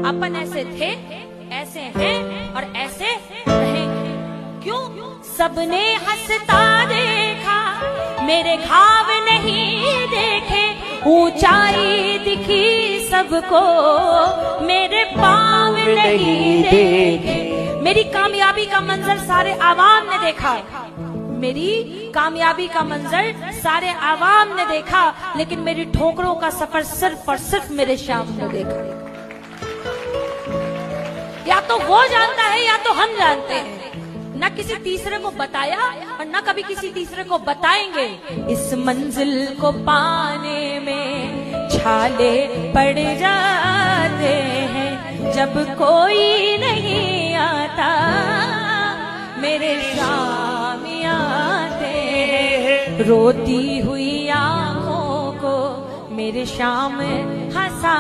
अपन ऐसे थे, ऐसे हैं और ऐसे रहेंगे। क्यों? सबने हंसता देखा, मेरे घाव नहीं देखे, ऊंचाई दिखी सबको, मेरे पाँव नहीं देखे। मेरी कामयाबी का मंजर सारे आवाम ने देखा, मेरी कामयाबी का मंजर सारे आवाम ने देखा, लेकिन मेरी ठोकरों का सफर सिर्फ और सिर्फ मेरे शाम ने देखा। या तो वो जानता है या तो हम जानते हैं, न किसी तीसरे को बताया और न कभी किसी तीसरे को बताएंगे। इस मंजिल को पाने में छाले पड़ जाते हैं, जब कोई नहीं आता मेरे शाम आते हैं। रोती हुई आंखों को मेरे शाम हंसा